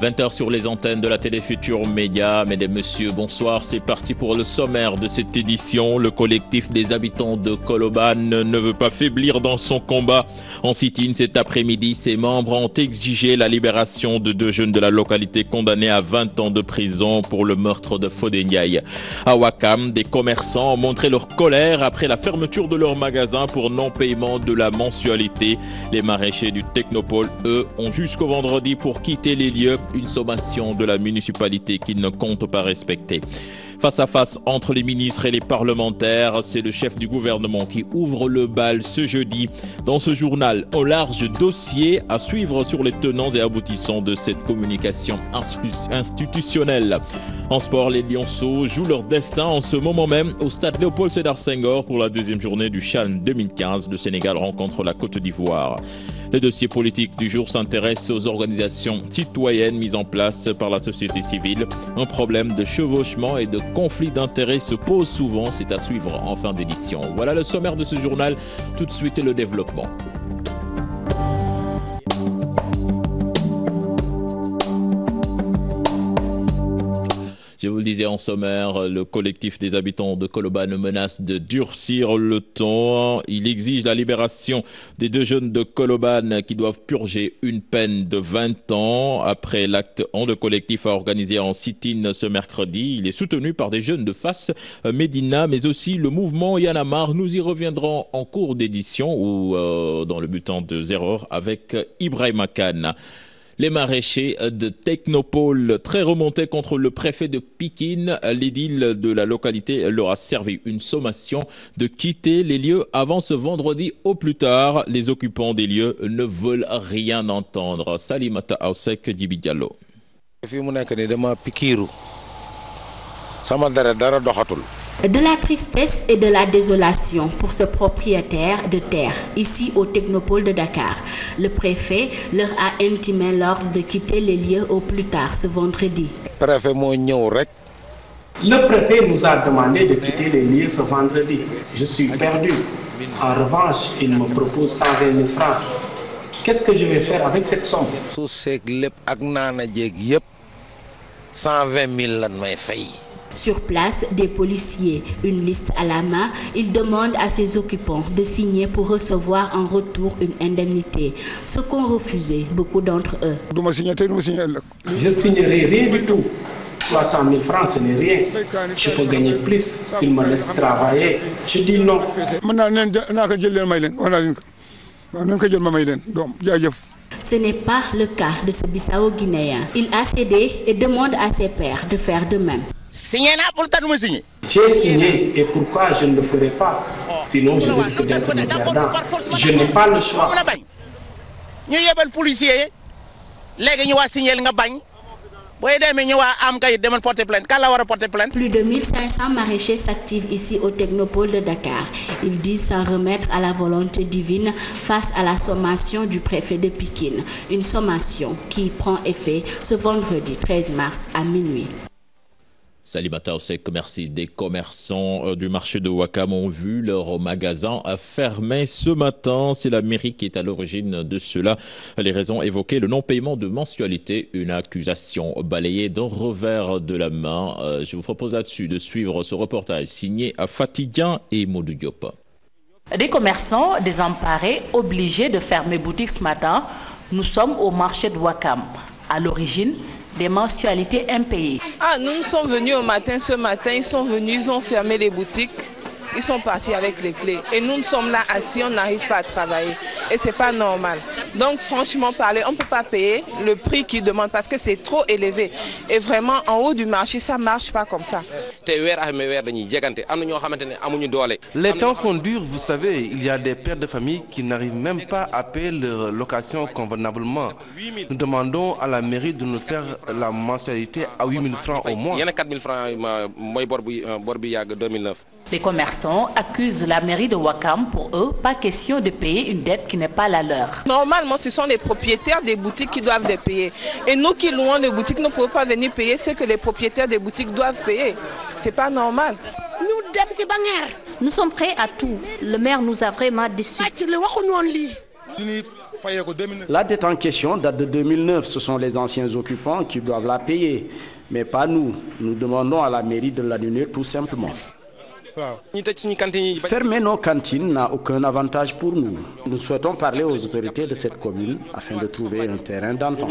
20h sur les antennes de la télé Futur Média. Mesdames, Messieurs, bonsoir. C'est parti pour le sommaire de cette édition. Le collectif des habitants de Colobane ne veut pas faiblir dans son combat. En sit-in cet après-midi, ses membres ont exigé la libération de 2 jeunes de la localité condamnés à 20 ans de prison pour le meurtre de Fodé Ndiaye. À Ouakam, des commerçants ont montré leur colère après la fermeture de leur magasin pour non-paiement de la mensualité. Les maraîchers du Technopole, eux, ont jusqu'au vendredi pour quitter les lieux. Une sommation de la municipalité qu'ils ne comptent pas respecter. Face à face entre les ministres et les parlementaires, c'est le chef du gouvernement qui ouvre le bal ce jeudi. Dans ce journal, un large dossier à suivre sur les tenants et aboutissants de cette communication institutionnelle. En sport, les Lionceaux jouent leur destin en ce moment même au stade Léopold Sédar Senghor pour la 2e journée du CHAN 2015. Le Sénégal rencontre la Côte d'Ivoire. Le dossier politique du jour s'intéresse aux organisations citoyennes mises en place par la société civile. Un problème de chevauchement et de conflit d'intérêts se pose souvent. C'est à suivre en fin d'édition. Voilà le sommaire de ce journal. Tout de suite, le développement. Je vous le disais en sommaire, le collectif des habitants de Colobane menace de durcir le ton. Il exige la libération des 2 jeunes de Colobane qui doivent purger une peine de 20 ans. Après l'acte, le collectif a organisé en sit-in ce mercredi. Il est soutenu par des jeunes de Fass Médina, mais aussi le mouvement Y en a marre. Nous y reviendrons en cours d'édition ou dans le bulletin de 0h avec Ibrahima Khan. Les maraîchers de Technopole, très remontés contre le préfet de Pikine, l'édile de la localité leur a servi une sommation de quitter les lieux avant ce vendredi au plus tard. Les occupants des lieux ne veulent rien entendre. Salimata Aoussek Djibi Diallo. De la tristesse et de la désolation pour ce propriétaire de terre, ici au Technopole de Dakar. Le préfet leur a intimé l'ordre de quitter les lieux au plus tard ce vendredi. Le préfet nous a demandé de quitter les lieux ce vendredi. Je suis perdu. En revanche, il me propose 120 000 francs. Qu'est-ce que je vais faire avec cette somme? 120 000 Sur place, des policiers, une liste à la main, ils demandent à ses occupants de signer pour recevoir en retour une indemnité. Ce qu'ont refusé beaucoup d'entre eux. Je signerai rien du tout. 300 000 francs, ce n'est rien. Je peux gagner plus s'ils me laissent travailler. Je dis non. Ce n'est pas le cas de ce Bissau-Guinéen. Il a cédé et demande à ses pairs de faire de même. J'ai signé et pourquoi je ne le ferai pas? Sinon je risque d'être un perdant. Je n'ai pas le choix. Plus de 1500 maraîchers s'activent ici au Technopole de Dakar. Ils disent s'en remettre à la volonté divine face à la sommation du préfet de Pikine. Une sommation qui prend effet ce vendredi 13 mars à minuit. Salimata Ossek, merci. Des commerçants du marché de Ouakam ont vu leur magasin fermé ce matin. C'est la mairie qui est à l'origine de cela. Les raisons évoquées, le non-paiement de mensualité, une accusation balayée d'un revers de la main. Je vous propose là-dessus de suivre ce reportage signé à Fatidien et Modou Diop. Des commerçants désemparés, obligés de fermer boutique ce matin. Nous sommes au marché de Ouakam. À l'origine, des mensualités impayées. Nous sommes venus au matin, ce matin, ils sont venus, ils ont fermé les boutiques, ils sont partis avec les clés. Et nous sommes là assis, on n'arrive pas à travailler. Et c'est pas normal. Donc franchement parler, on ne peut pas payer le prix qu'ils demandent parce que c'est trop élevé. Et vraiment, en haut du marché, ça ne marche pas comme ça. Les temps sont durs, vous savez, il y a des pères de famille qui n'arrivent même pas à payer leur location convenablement. Nous demandons à la mairie de nous faire la mensualité à 8 000 francs au mois. Les commerçants accusent la mairie de Ouakam. Pour eux, pas question de payer une dette qui n'est pas la leur. Normalement, ce sont les propriétaires des boutiques qui doivent les payer. Et nous qui louons les boutiques ne pouvons pas venir payer ce que les propriétaires des boutiques doivent payer. C'est pas normal. Nous sommes prêts à tout. Le maire nous a vraiment déçus. La dette en question date de 2009. Ce sont les anciens occupants qui doivent la payer, mais pas nous. Nous demandons à la mairie de l'annuler tout simplement. Fermer nos cantines n'a aucun avantage pour nous. Nous souhaitons parler aux autorités de cette commune afin de trouver un terrain d'entente.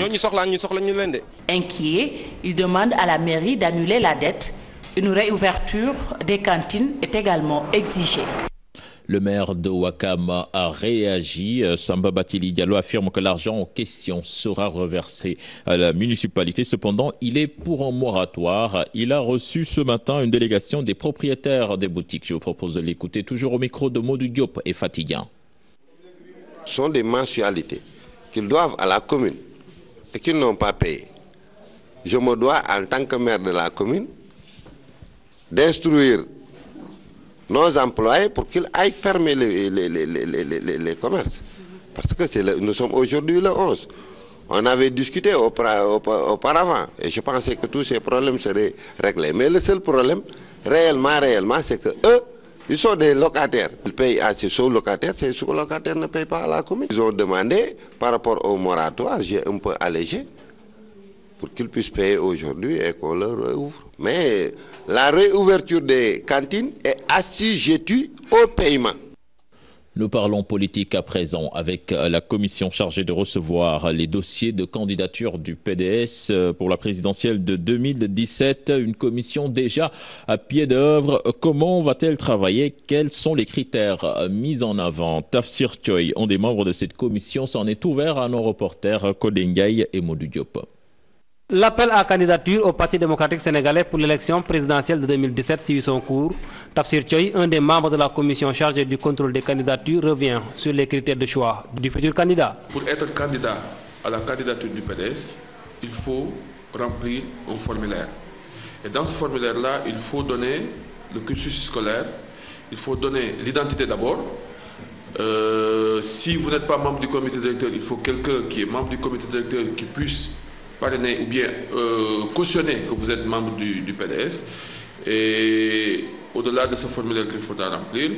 Inquiet, il demande à la mairie d'annuler la dette. Une réouverture des cantines est également exigée. Le maire de Ouakam a réagi. Samba Batili Diallo affirme que l'argent en question sera reversé à la municipalité. Cependant, il est pour un moratoire. Il a reçu ce matin une délégation des propriétaires des boutiques. Je vous propose de l'écouter toujours au micro de Modou Diop et Fatigan. Ce sont des mensualités qu'ils doivent à la commune et qu'ils n'ont pas payé. Je me dois, en tant que maire de la commune, d'instruire nos employés pour qu'ils aillent fermer les commerces. Parce que nous sommes aujourd'hui le 11. On avait discuté auparavant et je pensais que tous ces problèmes seraient réglés. Mais le seul problème, réellement, c'est que eux, ils sont des locataires. Ils payent à ces sous-locataires, ces sous-locataires ne payent pas à la commune. Ils ont demandé, par rapport au moratoire, j'ai un peu allégé, pour qu'ils puissent payer aujourd'hui et qu'on leur réouvre. Mais la réouverture des cantines est assujettie au paiement. Nous parlons politique à présent avec la commission chargée de recevoir les dossiers de candidature du PDS pour la présidentielle de 2017. Une commission déjà à pied d'œuvre. Comment va-t-elle travailler? Quels sont les critères mis en avant? Tafsir Choy, un des membres de cette commission, s'en est ouvert à nos reporters Kodengay et Modou Diop. L'appel à candidature au Parti démocratique sénégalais pour l'élection présidentielle de 2017 suit son cours. Tafsir Choy, un des membres de la commission chargée du contrôle des candidatures, revient sur les critères de choix du futur candidat. Pour être candidat à la candidature du PDS, il faut remplir un formulaire. Et dans ce formulaire-là, il faut donner le cursus scolaire, il faut donner l'identité d'abord. Si vous n'êtes pas membre du comité directeur, il faut quelqu'un qui est membre du comité directeur qui puisse parrainer ou bien cautionner que vous êtes membre du PDS. Et au-delà de ce formulaire qu'il faudra remplir,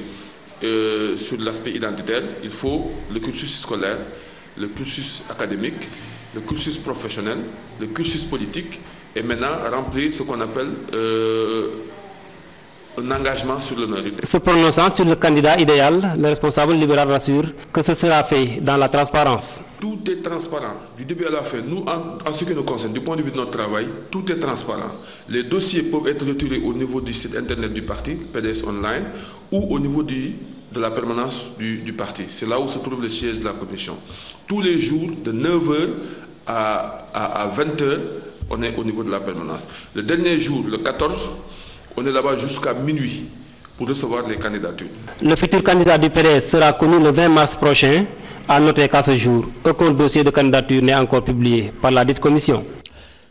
sur l'aspect identitaire, il faut le cursus scolaire, le cursus académique, le cursus professionnel, le cursus politique, et maintenant remplir ce qu'on appelle un engagement sur l'honorabilité. Se prononçant sur le candidat idéal, le responsable libéral rassure que ce sera fait dans la transparence. Tout est transparent, du début à la fin. Nous, en ce qui nous concerne, du point de vue de notre travail, tout est transparent. Les dossiers peuvent être retirés au niveau du site internet du parti, PDS Online, ou au niveau de la permanence du parti. C'est là où se trouve le siège de la commission. Tous les jours, de 9h à 20h, on est au niveau de la permanence. Le dernier jour, le 14, on est là-bas jusqu'à minuit pour recevoir les candidatures. Le futur candidat du PDS sera connu le 20 mars prochain. À noter qu'à ce jour, aucun dossier de candidature n'est encore publié par la dite commission.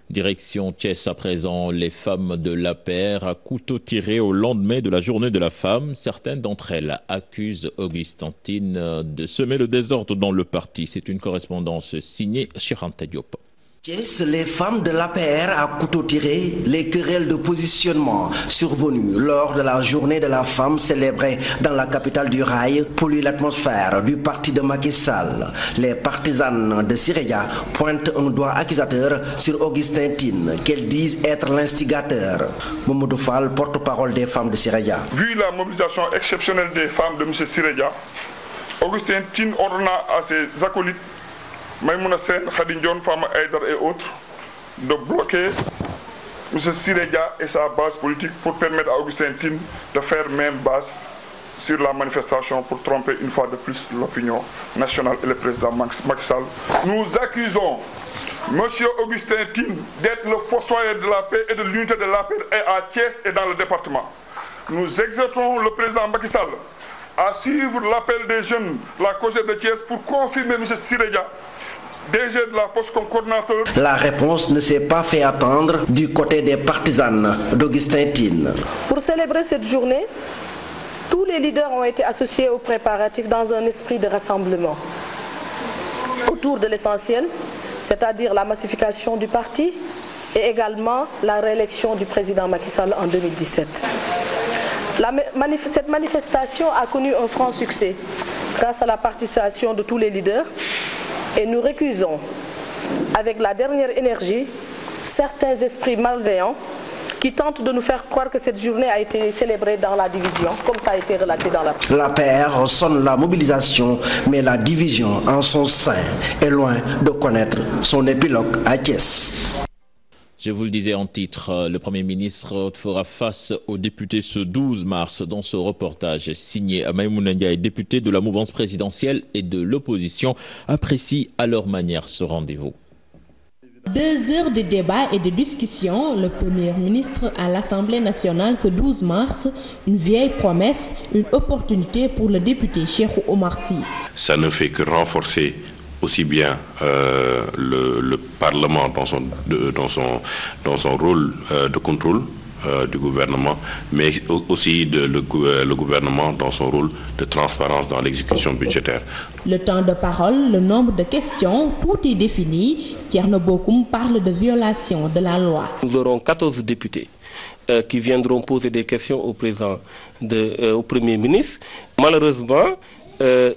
Direction Thiès à présent, les femmes de l'APR à couteau tiré au lendemain de la journée de la femme. Certaines d'entre elles accusent Augustin Tine de semer le désordre dans le parti. C'est une correspondance signée Chiranta Diop. Thiès, les femmes de l'APR à couteau tiré, les querelles de positionnement survenues lors de la journée de la femme célébrée dans la capitale du rail polluent l'atmosphère du parti de Macky Sall. Les partisanes de Sireya pointent un doigt accusateur sur Augustin Tine, qu'elles disent être l'instigateur. Mamadou Fall, porte-parole des femmes de Sireya. Vu la mobilisation exceptionnelle des femmes de M. Sireya, Augustin Tine ordonna à ses acolytes Maïmouna Sen, Khadinjon, Fama Aydar et autres, de bloquer M. Sireya et sa base politique pour permettre à Augustin Tine de faire même base sur la manifestation pour tromper une fois de plus l'opinion nationale et le président Macky Sall. Nous accusons M. Augustin Tine d'être le fossoyeur de la paix et de l'unité de la paix à Thiès et dans le département. Nous exhortons le président Macky Sall à suivre l'appel des jeunes de la COJER de Thiès pour confirmer M. Sireya DG de la poste comme coordinateur. La réponse ne s'est pas fait attendre du côté des partisanes d'Augustin Tine. Pour célébrer cette journée, tous les leaders ont été associés aux préparatifs dans un esprit de rassemblement autour de l'essentiel, c'est-à-dire la massification du parti et également la réélection du président Macky Sall en 2017. Cette manifestation a connu un franc succès grâce à la participation de tous les leaders Et nous récusons avec la dernière énergie certains esprits malveillants qui tentent de nous faire croire que cette journée a été célébrée dans la division, comme ça a été relaté dans la... L'APR sonne la mobilisation, mais la division en son sein est loin de connaître son épilogue à Thiès. Je vous le disais en titre, le Premier ministre fera face aux députés ce 12 mars dans ce reportage signé Maïmouna Ndiaye. Députés de la mouvance présidentielle et de l'opposition apprécient à leur manière ce rendez-vous. 2 heures de débat et de discussion, le Premier ministre à l'Assemblée nationale ce 12 mars, une vieille promesse, une opportunité pour le député Cheikh Oumar Sy. Ça ne fait que renforcer aussi bien le Parlement dans son rôle de contrôle du gouvernement, mais aussi le gouvernement dans son rôle de transparence dans l'exécution budgétaire. Le temps de parole, le nombre de questions, tout est défini. Thierno Bokoum parle de violation de la loi. Nous aurons 14 députés qui viendront poser des questions au Premier ministre. Malheureusement,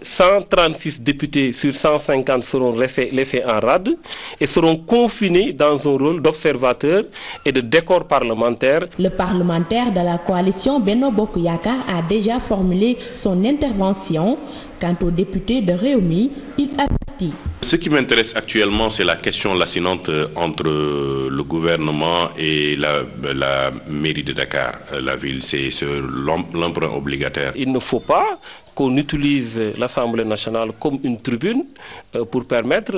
136 députés sur 150 seront laissés en rade et seront confinés dans un rôle d'observateur et de décor parlementaire. Le parlementaire de la coalition Benno Bokk Yakaar a déjà formulé son intervention. Quant aux députés de Rewmi, il avertit. Ce qui m'intéresse actuellement, c'est la question lancinante entre le gouvernement et la mairie de Dakar, la ville. C'est l'emprunt obligataire. Il ne faut pas qu'on utilise l'Assemblée nationale comme une tribune pour permettre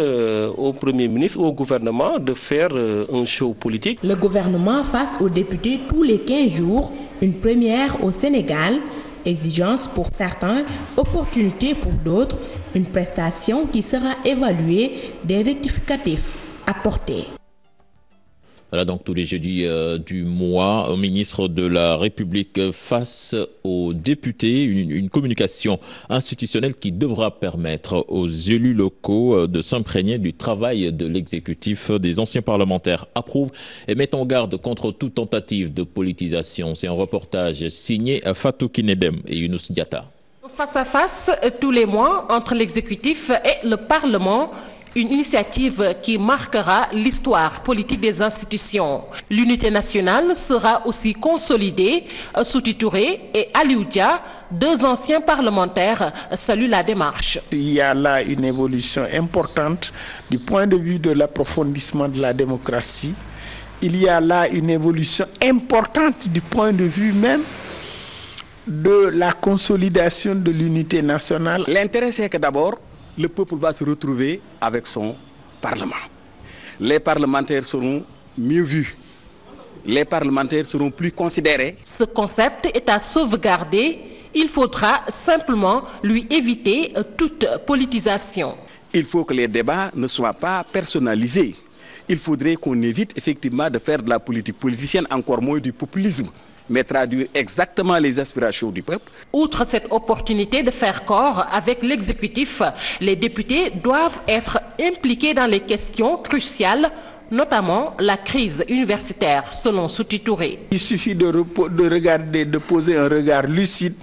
au Premier ministre ou au gouvernement de faire un show politique. Le gouvernement face aux députés tous les 15 jours, une première au Sénégal. Exigence pour certains, opportunité pour d'autres, une prestation qui sera évaluée, des rectificatifs apportés. Voilà donc tous les jeudis du mois, au ministre de la République face aux députés, une communication institutionnelle qui devra permettre aux élus locaux de s'imprégner du travail de l'exécutif. Des anciens parlementaires approuvent et mettent en garde contre toute tentative de politisation. C'est un reportage signé Fatou Kinedem et Younous Diatta. Face à face tous les mois entre l'exécutif et le Parlement, une initiative qui marquera l'histoire politique des institutions. L'unité nationale sera aussi consolidée. Souti Touré et Aliou Dia, 2 anciens parlementaires, saluent la démarche. Il y a là une évolution importante du point de vue de l'approfondissement de la démocratie. Il y a là une évolution importante du point de vue même de la consolidation de l'unité nationale. L'intérêt, c'est que d'abord, le peuple va se retrouver avec son Parlement. Les parlementaires seront mieux vus. Les parlementaires seront plus considérés. Ce concept est à sauvegarder. Il faudra simplement lui éviter toute politisation. Il faut que les débats ne soient pas personnalisés. Il faudrait qu'on évite effectivement de faire de la politique politicienne, encore moins du populisme, mais traduire exactement les aspirations du peuple. Outre cette opportunité de faire corps avec l'exécutif, les députés doivent être impliqués dans les questions cruciales, notamment la crise universitaire, selon Souti Touré. Il suffit de poser un regard lucide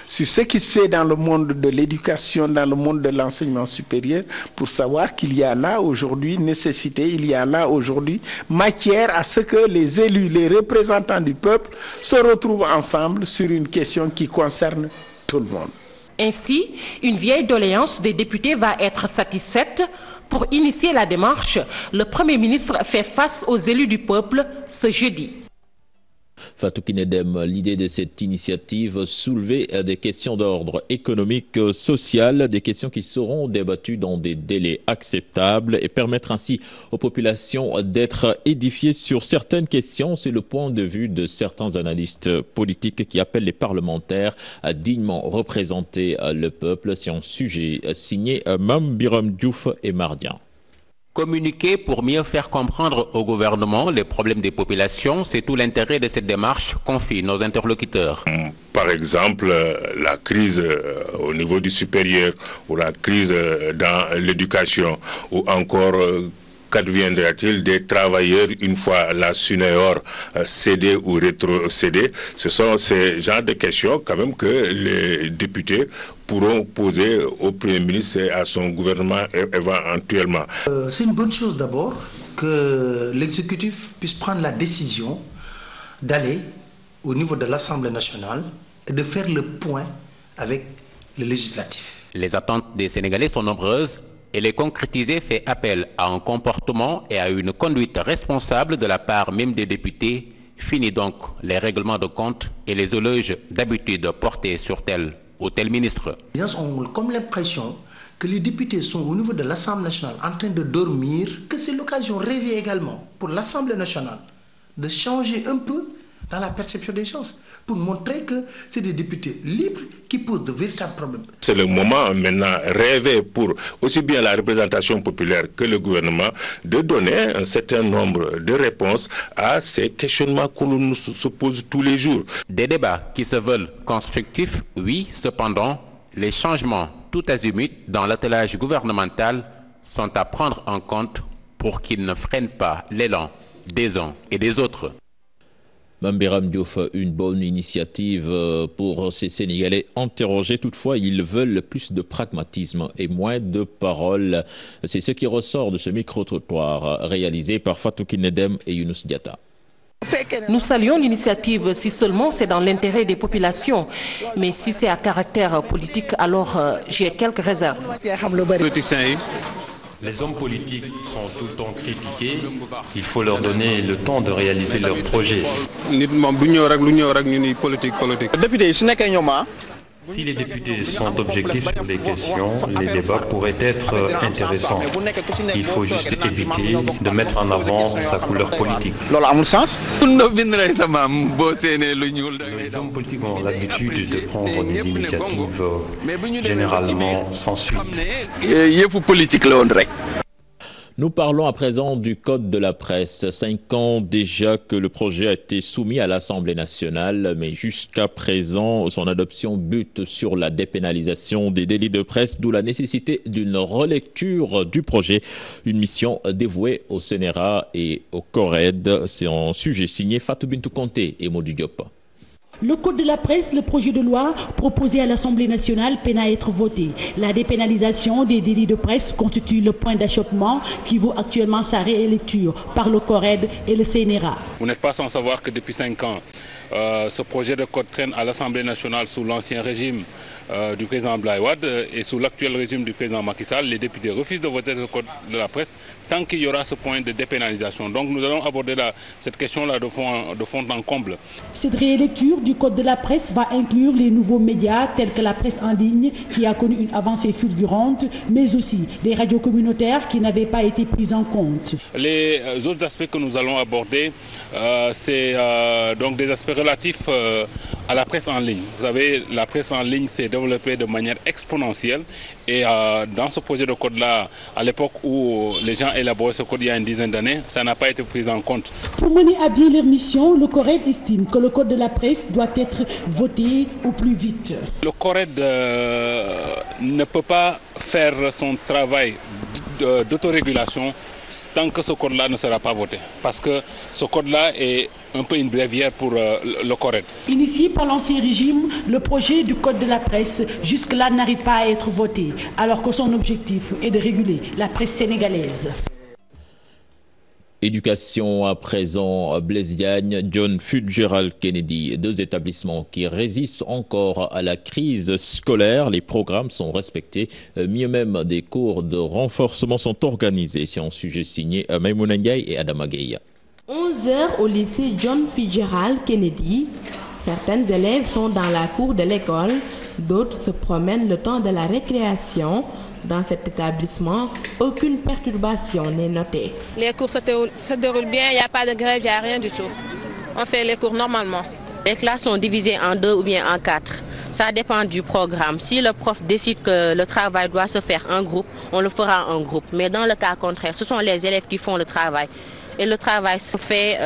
sur ce qui se fait dans le monde de l'éducation, dans le monde de l'enseignement supérieur, pour savoir qu'il y a là aujourd'hui nécessité, il y a là aujourd'hui matière à ce que les élus, les représentants du peuple se retrouvent ensemble sur une question qui concerne tout le monde. Ainsi, une vieille doléance des députés va être satisfaite. Pour initier la démarche, le Premier ministre fait face aux élus du peuple ce jeudi. Fatou Kinedem, l'idée de cette initiative soulever des questions d'ordre économique, social, des questions qui seront débattues dans des délais acceptables et permettre ainsi aux populations d'être édifiées sur certaines questions. C'est le point de vue de certains analystes politiques qui appellent les parlementaires à dignement représenter le peuple. C'est un sujet signé Mam Biram Diouf et Mardian. Communiquer pour mieux faire comprendre au gouvernement les problèmes des populations, c'est tout l'intérêt de cette démarche, confient nos interlocuteurs. Par exemple, la crise au niveau du supérieur ou la crise dans l'éducation ou encore qu'adviendra-t-il des travailleurs une fois la SUNEOR cédée ou rétrocédée? Ce sont ces genres de questions quand même que les députés pourront poser au Premier ministre et à son gouvernement éventuellement. C'est une bonne chose d'abord que l'exécutif puisse prendre la décision d'aller au niveau de l'Assemblée nationale et de faire le point avec le législatif. Les attentes des Sénégalais sont nombreuses et les concrétiser fait appel à un comportement et à une conduite responsable de la part même des députés. Fini donc les règlements de compte et les éloges d'habitude portés sur tel ou tel ministre. Les gens ont comme l'impression que les députés sont au niveau de l'Assemblée nationale en train de dormir, que c'est l'occasion rêvée également pour l'Assemblée nationale de changer un peu dans la perception des gens, pour montrer que c'est des députés libres qui posent de véritables problèmes. C'est le moment maintenant rêvé pour aussi bien la représentation populaire que le gouvernement de donner un certain nombre de réponses à ces questionnements qu'on nous se pose tous les jours. Des débats qui se veulent constructifs, oui, cependant, les changements tout azimut dans l'attelage gouvernemental sont à prendre en compte pour qu'ils ne freinent pas l'élan des uns et des autres. Mambiram Diouf, une bonne initiative pour ces Sénégalais interrogés. Toutefois, ils veulent plus de pragmatisme et moins de paroles. C'est ce qui ressort de ce micro-trottoir réalisé par Fatou Kinedem et Younous Diatta. Nous saluons l'initiative si seulement c'est dans l'intérêt des populations. Mais si c'est à caractère politique, alors j'ai quelques réserves. Les hommes politiques sont tout le temps critiqués. Il faut leur donner le temps de réaliser leurs projets. Si les députés sont objectifs sur les questions, les débats pourraient être intéressants. Il faut juste éviter de mettre en avant sa couleur politique. Les hommes politiques ont l'habitude de prendre des initiatives généralement sans suite. Nous parlons à présent du Code de la presse. 5 ans déjà que le projet a été soumis à l'Assemblée nationale, mais jusqu'à présent, son adoption bute sur la dépénalisation des délits de presse, d'où la nécessité d'une relecture du projet. Une mission dévouée au CNRA et au CORED. C'est un sujet signé Fatou Bintou Conté et Modou Diop. Le Code de la presse, le projet de loi proposé à l'Assemblée nationale peine à être voté. La dépénalisation des délits de presse constitue le point d'achoppement qui vaut actuellement sa réélecture par le CORED et le CNRA. Vous n'êtes pas sans savoir que depuis 5 ans, ce projet de code traîne à l'Assemblée nationale sous l'ancien régime du président Abdoulaye Wade et sous l'actuel régime du président Macky Sall. Les députés refusent de voter le code de la presse tant qu'il y aura ce point de dépénalisation. Donc nous allons aborder cette question-là de fond en comble. Cette réélecture du code de la presse va inclure les nouveaux médias tels que la presse en ligne qui a connu une avancée fulgurante, mais aussi les radios communautaires qui n'avaient pas été prises en compte. Les autres aspects que nous allons aborder, c'est donc des aspects relatifs à la presse en ligne. Vous savez, la presse en ligne s'est développée de manière exponentielle et dans ce projet de code-là, à l'époque où les gens élaboraient ce code il y a une dizaine d'années, ça n'a pas été pris en compte. Pour mener à bien leur mission, le CORED estime que le code de la presse doit être voté au plus vite. Le CORED ne peut pas faire son travail d'autorégulation tant que ce code-là ne sera pas voté. Parce que ce code-là est un peu une bréviaire pour le CORED. Initié par l'ancien régime, le projet du code de la presse jusque-là n'arrive pas à être voté, alors que son objectif est de réguler la presse sénégalaise. Éducation à présent, Blaise Diagne, John Fitzgerald Kennedy, 2 établissements qui résistent encore à la crise scolaire. Les programmes sont respectés, mieux même des cours de renforcement sont organisés. C'est un sujet signé Maïmouna Ndiaye et Adama Gueye. 11h au lycée John Fitzgerald Kennedy. Certains élèves sont dans la cour de l'école, d'autres se promènent le temps de la récréation. Dans cet établissement, aucune perturbation n'est notée. Les cours se déroulent bien, il n'y a pas de grève, il n'y a rien du tout. On fait les cours normalement. Les classes sont divisées en 2 ou bien en 4. Ça dépend du programme. Si le prof décide que le travail doit se faire en groupe, on le fera en groupe. Mais dans le cas contraire, ce sont les élèves qui font le travail. Et le travail se fait,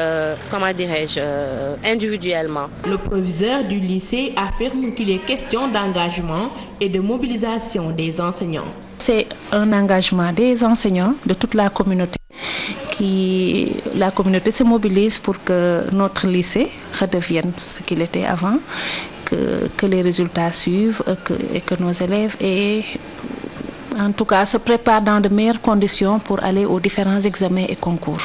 individuellement. Le proviseur du lycée affirme qu'il est question d'engagement et de mobilisation des enseignants. C'est un engagement des enseignants de toute la communauté la communauté se mobilise pour que notre lycée redevienne ce qu'il était avant, que les résultats suivent et que nos élèves en tout cas se préparent dans de meilleures conditions pour aller aux différents examens et concours.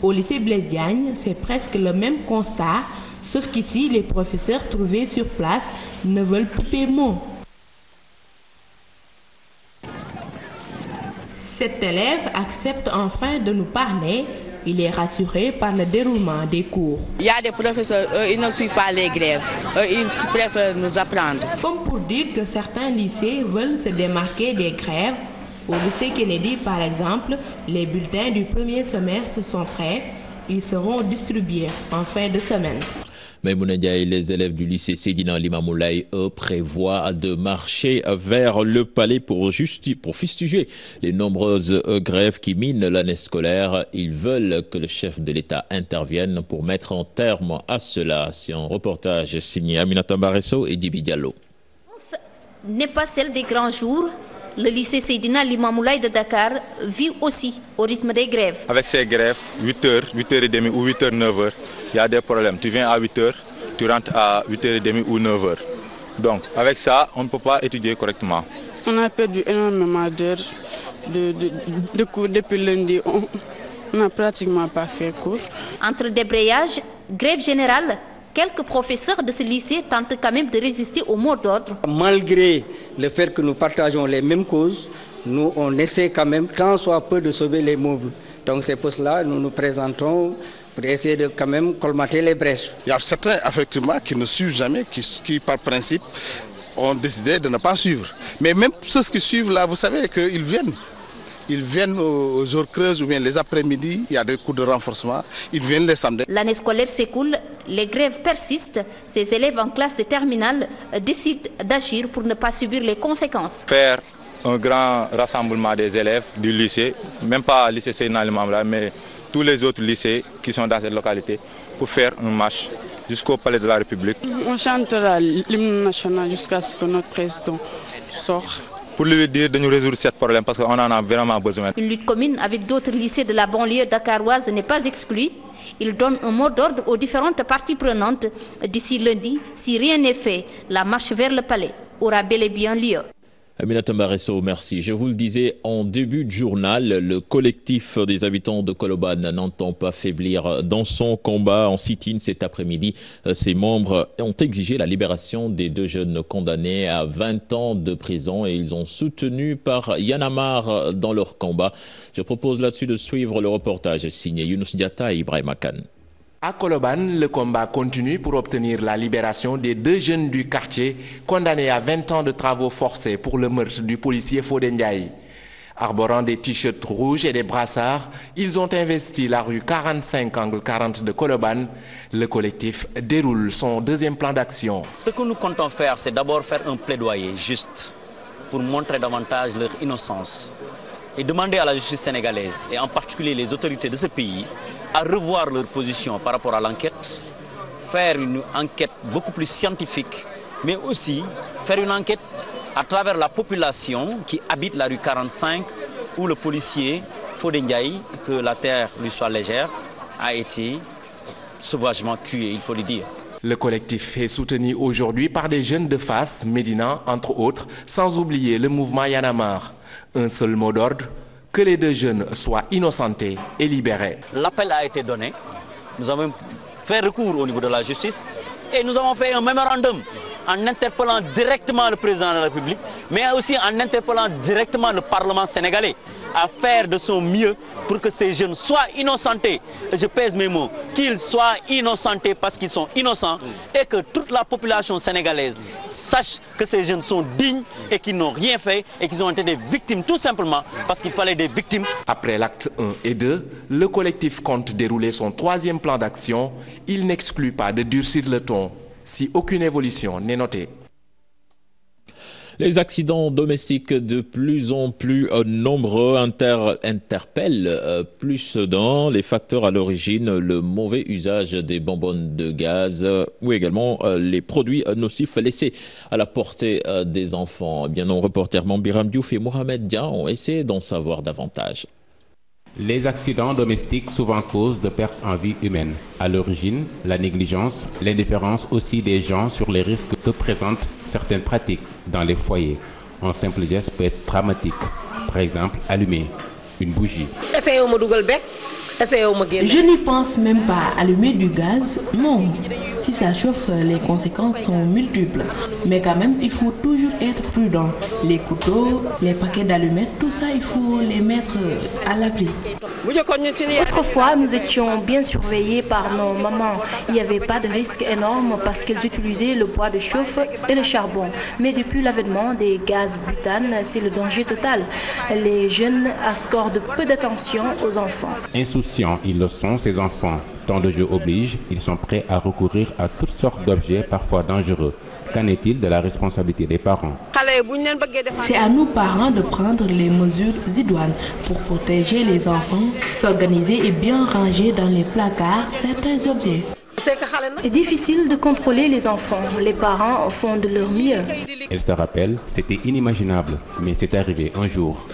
Au lycée Blaise Diagne, c'est presque le même constat, sauf qu'ici, les professeurs trouvés sur place ne veulent plus payer mot. Cet élève accepte enfin de nous parler. Il est rassuré par le déroulement des cours. Il y a des professeurs, ils ne suivent pas les grèves. Ils préfèrent nous apprendre. Comme pour dire que certains lycées veulent se démarquer des grèves. Au lycée Kennedy, par exemple, les bulletins du premier semestre sont prêts. Ils seront distribués en fin de semaine. Maïmouna Ndiaye, les élèves du lycée Seydina Limamou Laye, eux, prévoient de marcher vers le palais pour fustiger les nombreuses grèves qui minent l'année scolaire. Ils veulent que le chef de l'État intervienne pour mettre un terme à cela. C'est un reportage signé Aminata Mbaresso et Djibi Diallo. N'est pas celle des grands jours. Le lycée Seydina Limamou Laye de Dakar vit aussi au rythme des grèves. Avec ces grèves, 8h, 8h30 ou 8h, 9h, il y a des problèmes. Tu viens à 8h, tu rentres à 8h30 ou 9h. Donc, avec ça, on ne peut pas étudier correctement. On a perdu énormément d'heures de cours depuis lundi. On n'a pratiquement pas fait cours. Entre débrayage, grève générale, quelques professeurs de ce lycée tentent quand même de résister au mot d'ordre. Malgré le fait que nous partageons les mêmes causes, nous on essaie quand même tant soit peu de sauver les meubles. Donc c'est pour cela que nous nous présentons pour essayer de quand même colmater les brèches. Il y a certains effectivement qui ne suivent jamais, qui par principe ont décidé de ne pas suivre. Mais même ceux qui suivent là, vous savez qu'ils viennent. Ils viennent aux heures creuses ou bien les après-midi, il y a des cours de renforcement, ils viennent les samedis. L'année scolaire s'écoule, les grèves persistent. Ces élèves en classe de terminale décident d'agir pour ne pas subir les conséquences. Faire un grand rassemblement des élèves du lycée, même pas le lycée Seydina Limamou Laye, mais tous les autres lycées qui sont dans cette localité, pour faire une marche jusqu'au palais de la République. On chantera l'hymne national jusqu'à ce que notre président sorte. Pour lui dire de nous résoudre ce problème parce qu'on en a vraiment besoin. Une lutte commune avec d'autres lycées de la banlieue dakaroise n'est pas exclue. Il donne un mot d'ordre aux différentes parties prenantes. D'ici lundi, si rien n'est fait, la marche vers le palais aura bel et bien lieu. Aminata Mbaresso, merci. Je vous le disais en début de journal, le collectif des habitants de Colobane n'entend pas faiblir dans son combat en sit-in cet après-midi. Ses membres ont exigé la libération des deux jeunes condamnés à 20 ans de prison et ils ont soutenu par Y'en a marre dans leur combat. Je propose là-dessus de suivre le reportage signé Younous Diatta et Ibrahima Kane. À Colobane, le combat continue pour obtenir la libération des deux jeunes du quartier condamnés à 20 ans de travaux forcés pour le meurtre du policier Fodé Ndiaye. Arborant des t-shirts rouges et des brassards, ils ont investi la rue 45 angle 40 de Colobane. Le collectif déroule son deuxième plan d'action. Ce que nous comptons faire, c'est d'abord faire un plaidoyer juste pour montrer davantage leur innocence et demander à la justice sénégalaise, et en particulier les autorités de ce pays, à revoir leur position par rapport à l'enquête, faire une enquête beaucoup plus scientifique, mais aussi faire une enquête à travers la population qui habite la rue 45, où le policier Fodé Ndiaye, que la terre lui soit légère, a été sauvagement tué, il faut le dire. Le collectif est soutenu aujourd'hui par des jeunes de Fass, Médina, entre autres, sans oublier le mouvement Y'en a marre. Un seul mot d'ordre, que les deux jeunes soient innocentés et libérés. L'appel a été donné, nous avons fait recours au niveau de la justice et nous avons fait un mémorandum en interpellant directement le président de la République, mais aussi en interpellant directement le Parlement sénégalais à faire de son mieux pour que ces jeunes soient innocentés. Je pèse mes mots, qu'ils soient innocentés parce qu'ils sont innocents et que toute la population sénégalaise sache que ces jeunes sont dignes et qu'ils n'ont rien fait et qu'ils ont été des victimes tout simplement parce qu'il fallait des victimes. Après l'acte 1 et 2, le collectif compte dérouler son troisième plan d'action. Il n'exclut pas de durcir le ton si aucune évolution n'est notée. Les accidents domestiques de plus en plus nombreux interpellent plus dans les facteurs à l'origine, le mauvais usage des bonbonnes de gaz ou également les produits nocifs laissés à la portée des enfants. Eh bien, nos reporters Mambiram Diouf et Mohamed Dia ont essayé d'en savoir davantage. Les accidents domestiques souvent causent de pertes en vie humaine. À l'origine, la négligence, l'indifférence aussi des gens sur les risques que présentent certaines pratiques dans les foyers. Un simple geste peut être dramatique. Par exemple, allumer une bougie. Je n'y pense même pas. Allumer du gaz, non. Si ça chauffe, les conséquences sont multiples. Mais quand même, il faut toujours être prudent. Les couteaux, les paquets d'allumettes, tout ça, il faut les mettre à l'abri. Autrefois, nous étions bien surveillés par nos mamans. Il n'y avait pas de risque énorme parce qu'elles utilisaient le bois de chauffe et le charbon. Mais depuis l'avènement des gaz butane, c'est le danger total. Les jeunes accordent peu d'attention aux enfants. Insouciants, ils le sont, ces enfants. Temps de jeu oblige, ils sont prêts à recourir à toutes sortes d'objets parfois dangereux. Qu'en est-il de la responsabilité des parents? C'est à nous parents de prendre les mesures idoines pour protéger les enfants, s'organiser et bien ranger dans les placards certains objets. C'est difficile de contrôler les enfants. Les parents font de leur mieux. Elle se rappelle, c'était inimaginable, mais c'est arrivé un jour.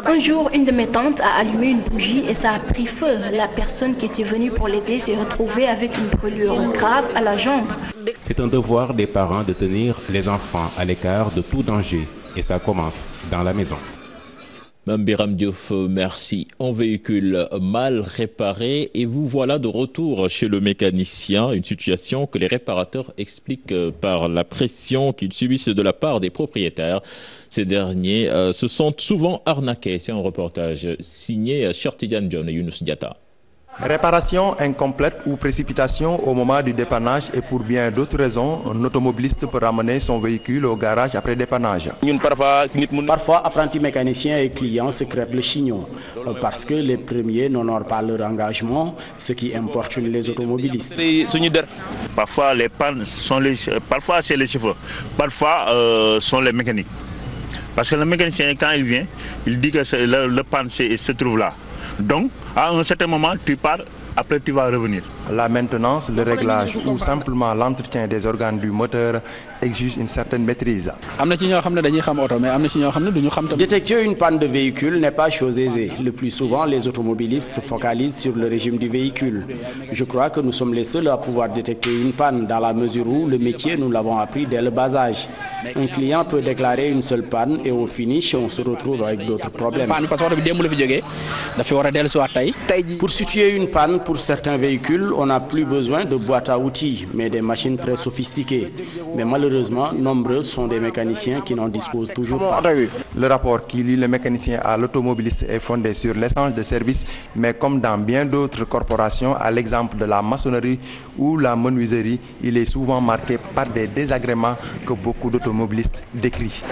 Un jour, une de mes tantes a allumé une bougie et ça a pris feu. La personne qui était venue pour l'aider s'est retrouvée avec une brûlure grave à la jambe. C'est un devoir des parents de tenir les enfants à l'écart de tout danger. Et ça commence dans la maison. Mme Biram Diouf, merci. Un véhicule mal réparé et vous voilà de retour chez le mécanicien. Une situation que les réparateurs expliquent par la pression qu'ils subissent de la part des propriétaires. Ces derniers se sentent souvent arnaqués. C'est un reportage signé Chertidiane John et Younous Diatta. Réparation incomplète ou précipitation au moment du dépannage et pour bien d'autres raisons, un automobiliste peut ramener son véhicule au garage après dépannage. Parfois, apprentis mécaniciens et clients se crêpent le chignon parce que les premiers n'honorent pas leur engagement, ce qui importune les automobilistes. Parfois, les pannes sont parfois c'est les chauffeurs, parfois sont les mécaniques. Parce que le mécanicien, quand il vient, il dit que le panne se trouve là. Donc, à un certain moment, tu pars, après tu vas revenir. La maintenance, le réglage ou simplement l'entretien des organes du moteur exige une certaine maîtrise. Détecter une panne de véhicule n'est pas chose aisée. Le plus souvent, les automobilistes se focalisent sur le régime du véhicule. Je crois que nous sommes les seuls à pouvoir détecter une panne dans la mesure où le métier, nous l'avons appris dès le bas âge. Un client peut déclarer une seule panne et au finish, on se retrouve avec d'autres problèmes. Pour situer une panne pour certains véhicules, on n'a plus besoin de boîte à outils, mais des machines très sophistiquées. Mais malheureusement, nombreux sont des mécaniciens qui n'en disposent toujours pas. Le rapport qui lie le mécanicien à l'automobiliste est fondé sur l'essence de service, mais comme dans bien d'autres corporations, à l'exemple de la maçonnerie ou la menuiserie, il est souvent marqué par des désagréments que beaucoup d'automobilistes décrient.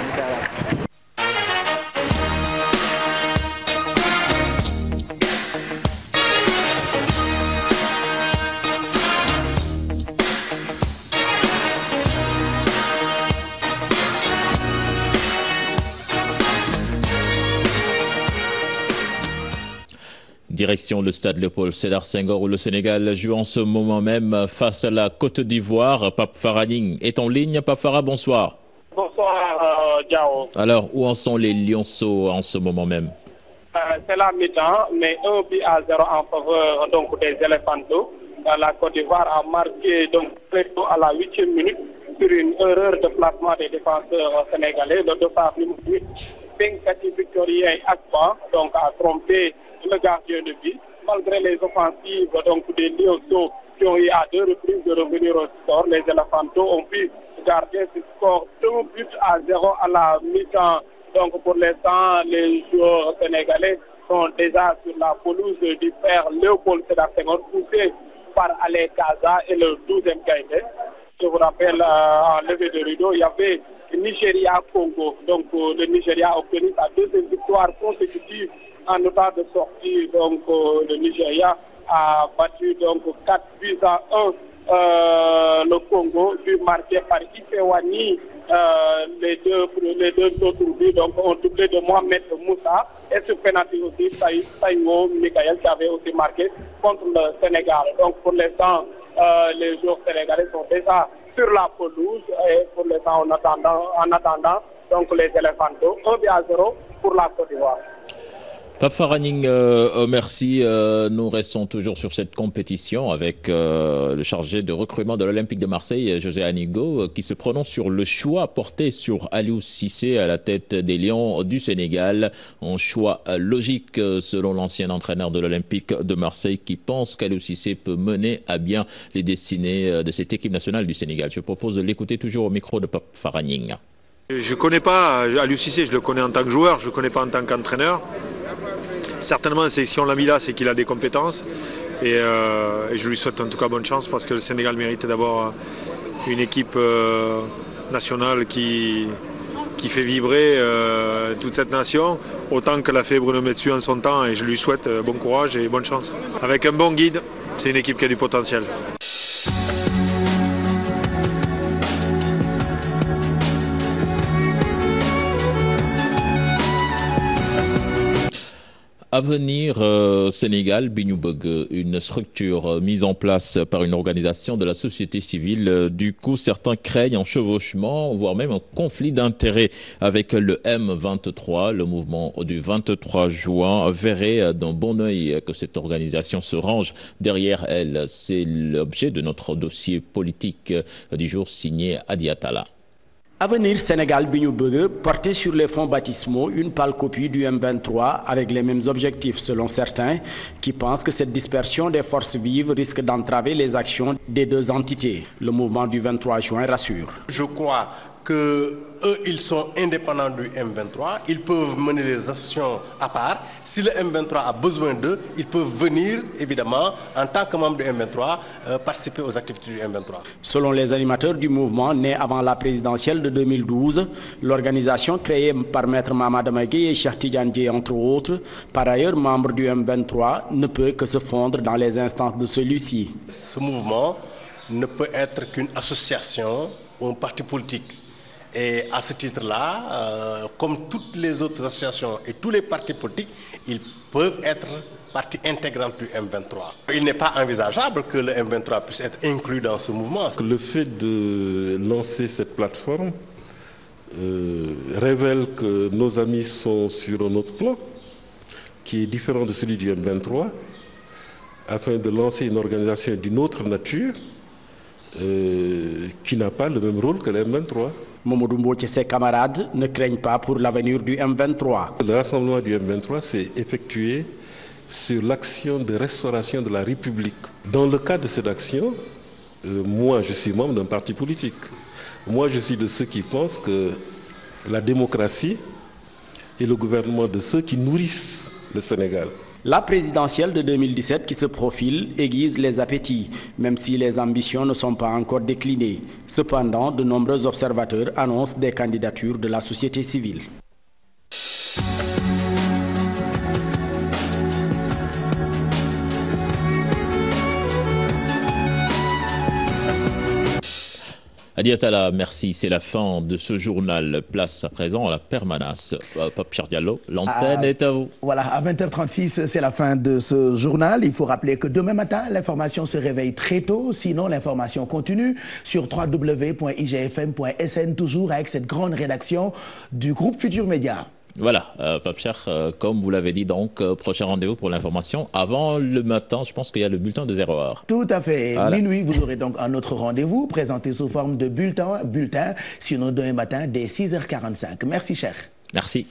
Direction le stade Léopold Sédar Senghor où le Sénégal joue en ce moment même face à la Côte d'Ivoire. Pape Faraning est en ligne. Pape Farah, bonsoir. Bonsoir, Diao. Alors, où en sont les Lionceaux en ce moment même? C'est la mi-temps, mais 1-0 en faveur donc, des Éléphantos. La Côte d'Ivoire a marqué donc très tôt à la 8e minute sur une erreur de placement des défenseurs sénégalais. Le dossard numéro 8, Benkati Victorien Akba, donc a trompé le gardien de but. Malgré les offensives donc, des Lionceaux qui ont eu à 2 reprises de revenir au score, les Éléphantos ont pu garder ce score 2-0 à la mi-temps. Donc pour l'instant, les joueurs sénégalais sont déjà sur la pelouse du père Léopold Sédar Senghor, poussé par Ale Kaza et le 12e Gaïndé. Je vous rappelle, en levée de rideau, il y avait Nigeria-Congo. Donc le Nigeria a obtenu sa 2e victoire consécutive en temps de sortie. Donc le Nigeria a battu donc 4-1 le Congo, but marqué par Ifewani. Les deux autres buts donc ont doublé de Mohamed Moussa et ce penalty aussi Taïwo Mikaël qui avait aussi marqué contre le Sénégal. Donc pour l'instant, les joueurs sénégalais sont déjà sur la pelouse et pour l'instant en attendant donc les Éléphantos 1-0 pour la Côte d'Ivoire. Pape Faraning, merci. Nous restons toujours sur cette compétition avec le chargé de recrutement de l'Olympique de Marseille, José Anigo, qui se prononce sur le choix porté sur Aliou Cissé à la tête des Lions du Sénégal. Un choix logique selon l'ancien entraîneur de l'Olympique de Marseille qui pense qu'Aliou Cissé peut mener à bien les destinées de cette équipe nationale du Sénégal. Je propose de l'écouter toujours au micro de Pape Faraning. Je ne connais pas Aliou Cissé, je le connais en tant que joueur, je ne le connais pas en tant qu'entraîneur. Certainement, si on l'a mis là, c'est qu'il a des compétences. Et je lui souhaite en tout cas bonne chance parce que le Sénégal mérite d'avoir une équipe nationale qui fait vibrer toute cette nation, autant que l'a fait Bruno Metsu en son temps. Et je lui souhaite bon courage et bonne chance. Avec un bon guide, c'est une équipe qui a du potentiel. Avenir Sénégal bi ñu bëgg, une structure mise en place par une organisation de la société civile. Du coup, certains craignent un chevauchement, voire même un conflit d'intérêts avec le M23. Le mouvement du 23 juin verrait d'un bon œil que cette organisation se range derrière elle. C'est l'objet de notre dossier politique du jour signé Adi Atala. Avenir Sénégal bi ñu bëgg porté sur les fonds baptismaux une pâle copie du M23 avec les mêmes objectifs selon certains qui pensent que cette dispersion des forces vives risque d'entraver les actions des deux entités. Le mouvement du 23 juin rassure. Je crois que eux, ils sont indépendants du M23, ils peuvent mener les actions à part. Si le M23 a besoin d'eux, ils peuvent venir, évidemment, en tant que membre du M23, participer aux activités du M23. Selon les animateurs du mouvement né avant la présidentielle de 2012, l'organisation créée par Maître Mamad Magui et Cheikh Tidiane Dièye, entre autres, par ailleurs membre du M23, ne peut que se fondre dans les instances de celui-ci. Ce mouvement ne peut être qu'une association ou un parti politique. Et à ce titre-là, comme toutes les autres associations et tous les partis politiques, ils peuvent être partie intégrante du M23. Il n'est pas envisageable que le M23 puisse être inclus dans ce mouvement. Le fait de lancer cette plateforme révèle que nos amis sont sur un autre plan, qui est différent de celui du M23, afin de lancer une organisation d'une autre nature, qui n'a pas le même rôle que le M23. Mamadou Mbodj et ses camarades ne craignent pas pour l'avenir du M23. Le rassemblement du M23 s'est effectué sur l'action de restauration de la République. Dans le cadre de cette action, moi je suis membre d'un parti politique. Moi je suis de ceux qui pensent que la démocratie est le gouvernement de ceux qui nourrissent le Sénégal. La présidentielle de 2017 qui se profile aiguise les appétits, même si les ambitions ne sont pas encore déclinées. Cependant, de nombreux observateurs annoncent des candidatures de la société civile. Adi Atala, merci. C'est la fin de ce journal. Place à présent à la permanence. Pape Pierre Diallo, l'antenne est à vous. Voilà, à 20h36, c'est la fin de ce journal. Il faut rappeler que demain matin, l'information se réveille très tôt. Sinon, l'information continue sur www.igfm.sn, toujours avec cette grande rédaction du groupe Futur Média. Voilà, Pape Cheikh, comme vous l'avez dit, donc, prochain rendez-vous pour l'information. Avant le matin, je pense qu'il y a le bulletin de 0 heure. Tout à fait. Voilà. Minuit, vous aurez donc un autre rendez-vous présenté sous forme de bulletin, sinon demain matin dès 6h45. Merci, Cheikh. Merci.